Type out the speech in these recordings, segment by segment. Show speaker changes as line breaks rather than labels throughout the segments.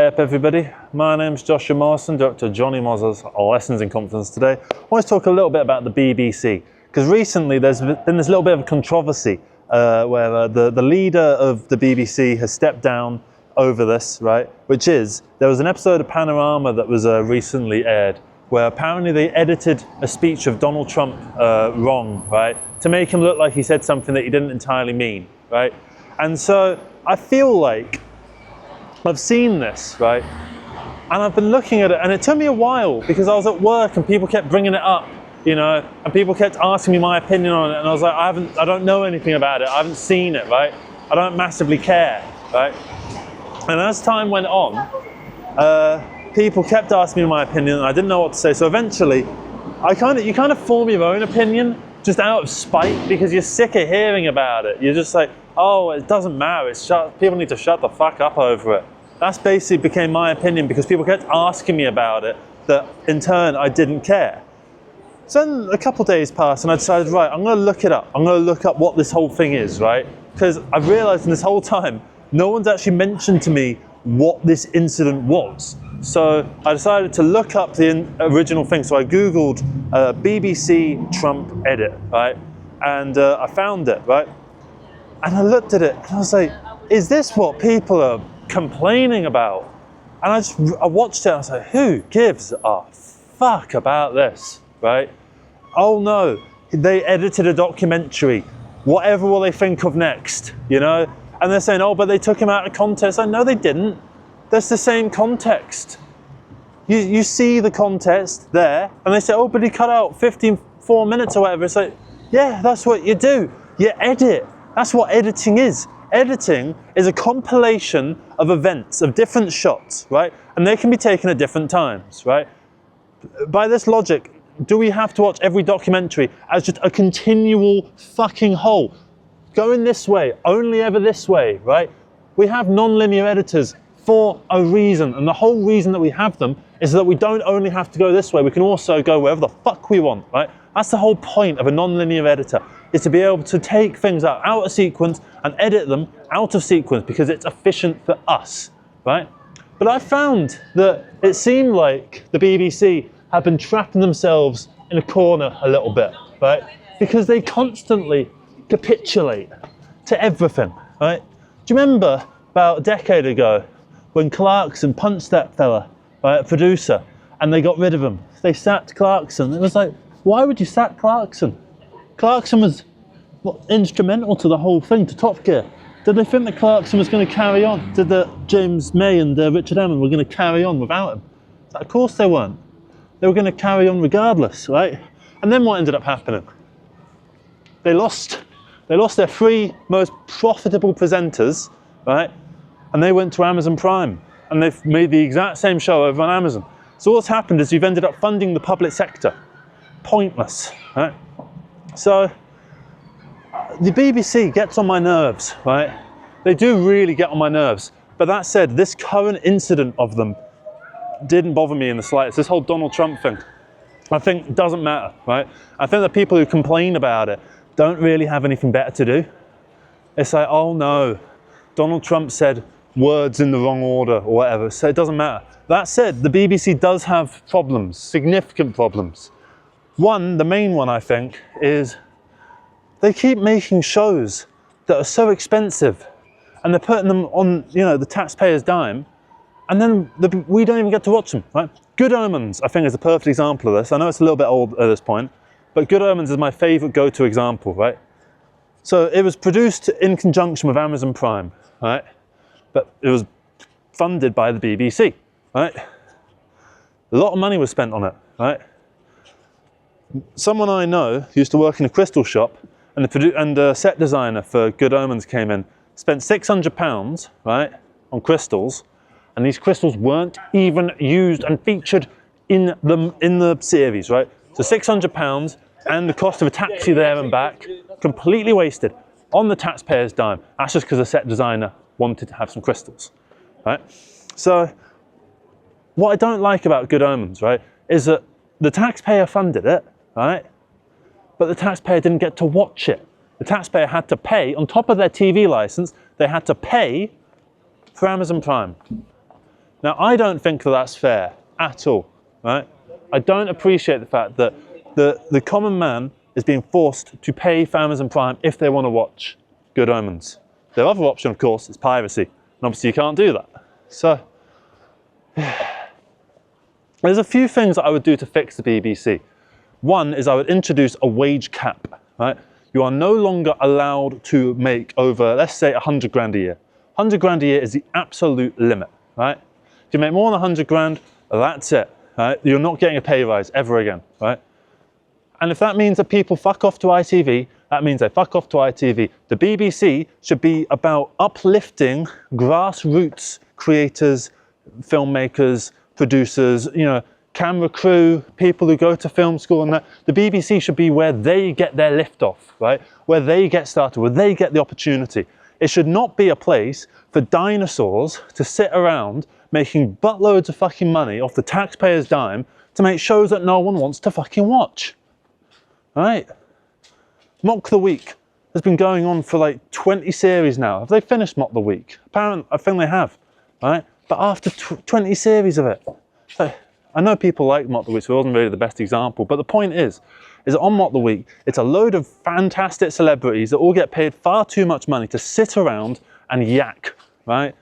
Hey up everybody, my name's Joshua Morrison, Dr. Johnny Moz's Lessons in Confidence. Today I want to talk a little bit about the BBC, because recently there's been this little bit of a controversy where the leader of the BBC has stepped down over this, right? Which is, there was an episode of Panorama that was recently aired where apparently they edited a speech of Donald Trump wrong, right? To make him look like he said something that he didn't entirely mean, right? And so I feel like I've seen this, right? And I've been looking at it, and it took me a while because I was at work and people kept bringing it up, you know, and people kept asking me my opinion on it, and I was like, I don't know anything about it. I haven't seen it, right? I don't massively care, right? And as time went on, people kept asking me my opinion, and I didn't know what to say. So eventually, you kind of form your own opinion just out of spite because you're sick of hearing about it. You're just like, oh, it doesn't matter. People need to shut the fuck up over it. That's basically became my opinion because people kept asking me about it, that in turn I didn't care. So then a couple of days passed and I decided, right, I'm gonna look it up. I'm gonna look up what this whole thing is, right? Because I've realized in this whole time, no one's actually mentioned to me what this incident was. So I decided to look up the original thing. So I Googled BBC Trump edit, right? And I found it, right? And I looked at it and I was like, is this what people are complaining about? And I watched it and I was like, who gives a fuck about this, right? Oh no, they edited a documentary. Whatever will they think of next, you know? And they're saying, oh, but they took him out of context. Like, no, they didn't. That's the same context. You see the context there, and they say, oh, but he cut out 4 minutes or whatever. It's like, yeah, that's what you do. You edit. That's what editing is. Editing is a compilation of events, of different shots, right? And they can be taken at different times, right? By this logic, do we have to watch every documentary as just a continual fucking whole? Going this way, only ever this way, right? We have non-linear editors for a reason, and the whole reason that we have them is that we don't only have to go this way, we can also go wherever the fuck we want, right? That's the whole point of a non-linear editor, is to be able to take things out of sequence and edit them out of sequence because it's efficient for us, right? But I found that it seemed like the BBC have been trapping themselves in a corner a little bit, right? Because they constantly capitulate to everything, right? Do you remember about a decade ago when Clarkson punched that fella, right, a producer, and they got rid of him? They sacked Clarkson. It was like, why would you sack Clarkson? Clarkson was instrumental to the whole thing, to Top Gear. Did they think that Clarkson was going to carry on? Did James May and Richard Emmons were going to carry on without him? Like, of course they weren't. They were going to carry on regardless, right? And then what ended up happening? They lost their 3 most profitable presenters, right? And they went to Amazon Prime, and they've made the exact same show over on Amazon. So what's happened is you've ended up funding the public sector. Pointless, right? So the BBC gets on my nerves, right? They do really get on my nerves. But that said, this current incident of them didn't bother me in the slightest. This whole Donald Trump thing, I think it doesn't matter, right? I think the people who complain about it don't really have anything better to do. It's like, oh no, Donald Trump said words in the wrong order or whatever, so it doesn't matter. That said, the BBC does have problems, significant problems. One, the main one I think, is they keep making shows that are so expensive and they're putting them on, you know, the taxpayer's dime, and then we don't even get to watch them, right? Good Omens, I think, is a perfect example of this. I know it's a little bit old at this point, but Good Omens is my favorite go-to example, right? So it was produced in conjunction with Amazon Prime, right? But it was funded by the BBC, right? A lot of money was spent on it, right? Someone I know used to work in a crystal shop, and the set designer for Good Omens came in, spent £600, right, on crystals, and these crystals weren't even used and featured in the series, right? So £600 and the cost of a taxi there and back, completely wasted on the taxpayer's dime. That's just because the set designer wanted to have some crystals, right? So what I don't like about Good Omens, right, is that the taxpayer funded it, right? But the taxpayer didn't get to watch it. The taxpayer had to pay, on top of their TV license, they had to pay for Amazon Prime. Now, I don't think that that's fair at all, right? I don't appreciate the fact that the common man is being forced to pay for Amazon Prime if they want to watch Good Omens. Their other option, of course, is piracy. And obviously you can't do that. So, there's a few things that I would do to fix the BBC. One is I would introduce a wage cap, right? You are no longer allowed to make over, let's say, 100 grand a year. 100 grand a year is the absolute limit, right? If you make more than 100 grand, that's it, right? You're not getting a pay rise ever again, right? And if that means that people fuck off to ITV, that means they fuck off to ITV. The BBC should be about uplifting grassroots creators, filmmakers, producers, you know, camera crew, people who go to film school and that. The BBC should be where they get their lift off, right? Where they get started, where they get the opportunity. It should not be a place for dinosaurs to sit around making buttloads of fucking money off the taxpayer's dime to make shows that no one wants to fucking watch. Right? Mock the Week has been going on for like 20 series now. Have they finished Mock the Week? Apparently, I think they have, right? But after 20 series of it. So, I know people like Mock the Week, so it wasn't really the best example, but the point is that on Mock the Week, it's a load of fantastic celebrities that all get paid far too much money to sit around and yak, right?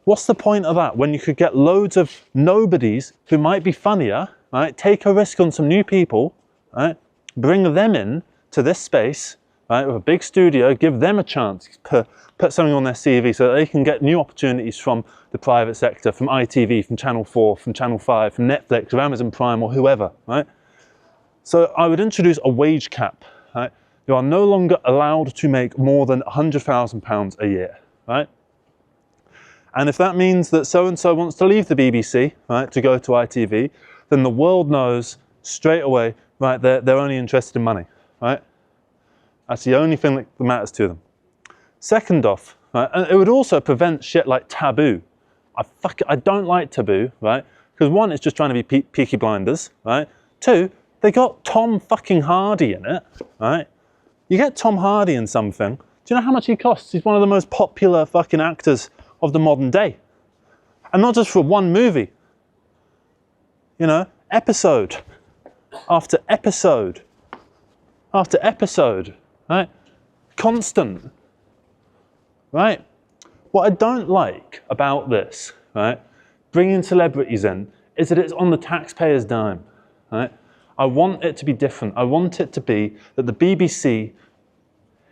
What's the point of that when you could get loads of nobodies who might be funnier, right? Take a risk on some new people, right? Bring them in to this space, right, with a big studio, give them a chance, put something on their CV so that they can get new opportunities from the private sector, from ITV, from Channel 4, from Channel 5, from Netflix, or Amazon Prime, or whoever, right? So I would introduce a wage cap, right? You are no longer allowed to make more than £100,000 a year, right? And if that means that so-and-so wants to leave the BBC, right, to go to ITV, then the world knows straight away, right, they're only interested in money, right? That's the only thing that matters to them. Second off, right, and it would also prevent shit like Taboo. I don't like Taboo, right? Because one, it's just trying to be Peaky Blinders, right? Two, they got Tom fucking Hardy in it, right? You get Tom Hardy in something, do you know how much he costs? He's one of the most popular fucking actors of the modern day. And not just for one movie. You know, episode after episode after episode, right? Constant, right? What I don't like about this, right, bringing celebrities in, is that it's on the taxpayer's dime, right? I want it to be different. I want it to be that the BBC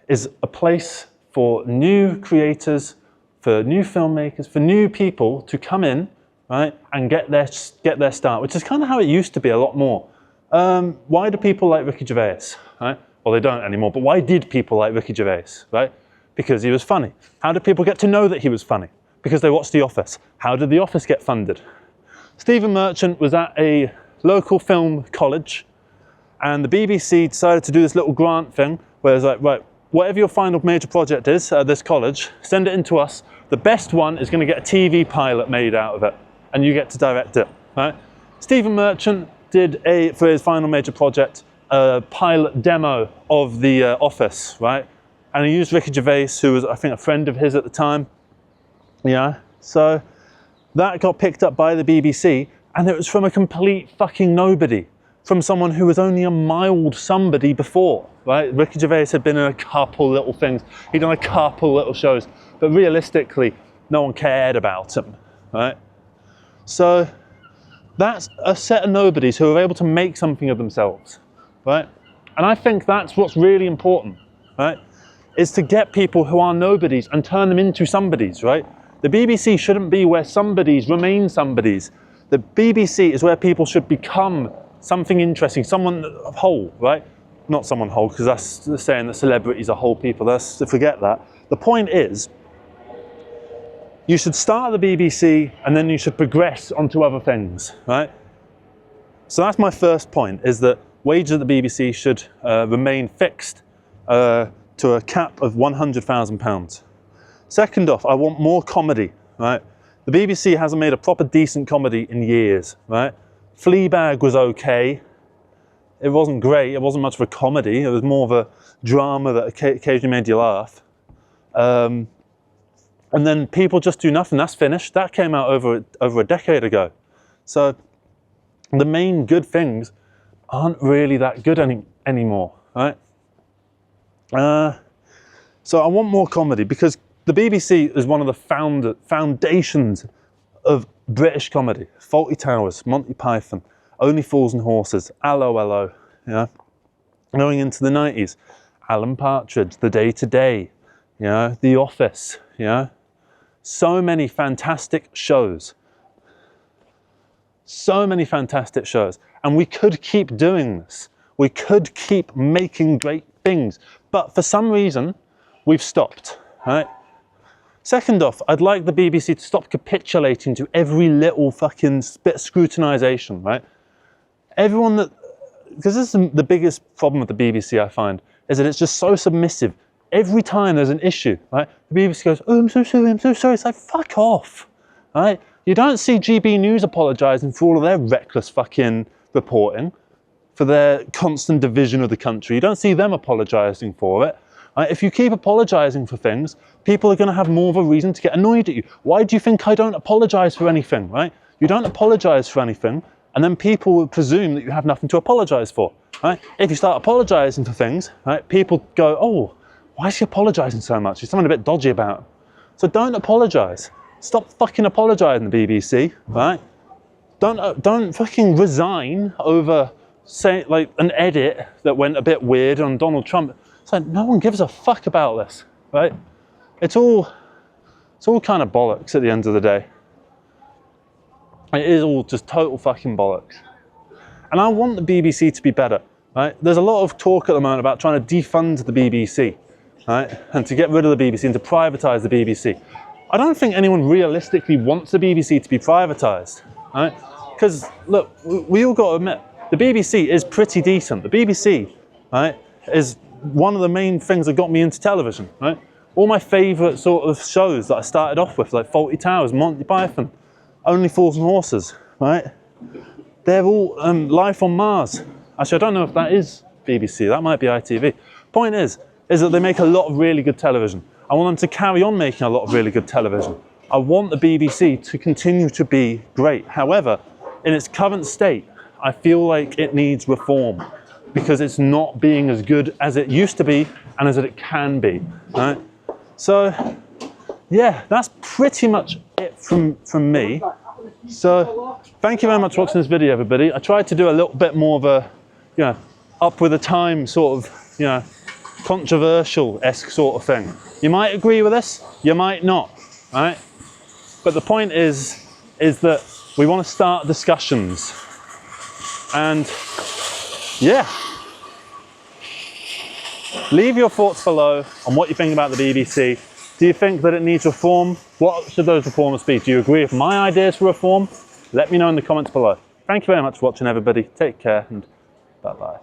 is a place for new creators, for new filmmakers, for new people to come in, right, and get their start, which is kind of how it used to be a lot more. Why do people like Ricky Gervais, right? Well, they don't anymore, but why did people like Ricky Gervais, right? Because he was funny. How did people get to know that he was funny? Because they watched The Office. How did The Office get funded? Stephen Merchant was at a local film college, and the BBC decided to do this little grant thing, where it's like, right, whatever your final major project is at this college, send it in to us. The best one is going to get a TV pilot made out of it, and you get to direct it, right? Stephen Merchant did, for his final major project, a pilot demo of The Office, right? And he used Ricky Gervais, who was, I think, a friend of his at the time. Yeah, so that got picked up by the BBC, and it was from a complete fucking nobody, from someone who was only a mild somebody before, right? Ricky Gervais had been in a couple little things, he'd done a couple little shows, but realistically, no one cared about him, right? So that's a set of nobodies who are able to make something of themselves, right? And I think that's what's really important, right? Is to get people who are nobodies and turn them into somebodies, right? The BBC shouldn't be where somebodies remain somebodies. The BBC is where people should become something interesting, someone whole, right? Not someone whole, because that's saying that celebrities are whole people. Forget that. The point is, you should start at the BBC and then you should progress onto other things, right? So that's my first point, is that wages at the BBC should remain fixed to a cap of £100,000. Second off, I want more comedy, right? The BBC hasn't made a proper decent comedy in years, right? Fleabag was okay. It wasn't great, it wasn't much of a comedy, it was more of a drama that occasionally made you laugh. And then People Just Do Nothing, that's finished. That came out over a decade ago. So the main good things aren't really that good anymore, right? So I want more comedy, because the BBC is one of the foundations of British comedy. Fawlty Towers, Monty Python, Only Fools and Horses, Allo Allo, yeah. Going into the 90s, Alan Partridge, The Day Today, you know, The Office, you know. So many fantastic shows. So many fantastic shows. And we could keep doing this. We could keep making great things. But for some reason, we've stopped, right? Second off, I'd like the BBC to stop capitulating to every little fucking bit of scrutinisation, right? Everyone that, because this is the biggest problem with the BBC, I find, is that it's just so submissive. Every time there's an issue, right? The BBC goes, oh, I'm so sorry, I'm so sorry. It's like, fuck off, right? You don't see GB News apologising for all of their reckless fucking reporting, for their constant division of the country. You don't see them apologising for it. Right? If you keep apologising for things, people are going to have more of a reason to get annoyed at you. Why do you think I don't apologise for anything, right? You don't apologise for anything, and then people will presume that you have nothing to apologise for, right? If you start apologising for things, right, people go, oh, why is he apologising so much? There's something a bit dodgy about him. So don't apologise. Stop fucking apologising, the BBC, right? Don't fucking resign over, say, like an edit that went a bit weird on Donald Trump. It's like, no one gives a fuck about this, right? It's all kind of bollocks at the end of the day. It is all just total fucking bollocks. And I want the BBC to be better, right? There's a lot of talk at the moment about trying to defund the BBC, right? And to get rid of the BBC and to privatise the BBC. I don't think anyone realistically wants the BBC to be privatised, right? Because, look, we all got to admit, the BBC is pretty decent. The BBC, right, is one of the main things that got me into television, right? All my favourite sort of shows that I started off with, like Fawlty Towers, Monty Python, Only Fools and Horses, right? They're all Life on Mars. Actually, I don't know if that is BBC. That might be ITV. Point is that they make a lot of really good television. I want them to carry on making a lot of really good television. I want the BBC to continue to be great. However, in its current state, I feel like it needs reform, because it's not being as good as it used to be and as it can be, right? So, yeah, that's pretty much it from me. So, thank you very much for watching this video, everybody. I tried to do a little bit more of a, you know, up with the time sort of, you know, controversial-esque sort of thing. You might agree with this, you might not, right? But the point is that we want to start discussions. And yeah, leave your thoughts below on what you think about the BBC. Do you think that it needs reform? What should those reforms be? Do you agree with my ideas for reform? Let me know in the comments below. Thank you very much for watching, everybody. Take care and bye-bye.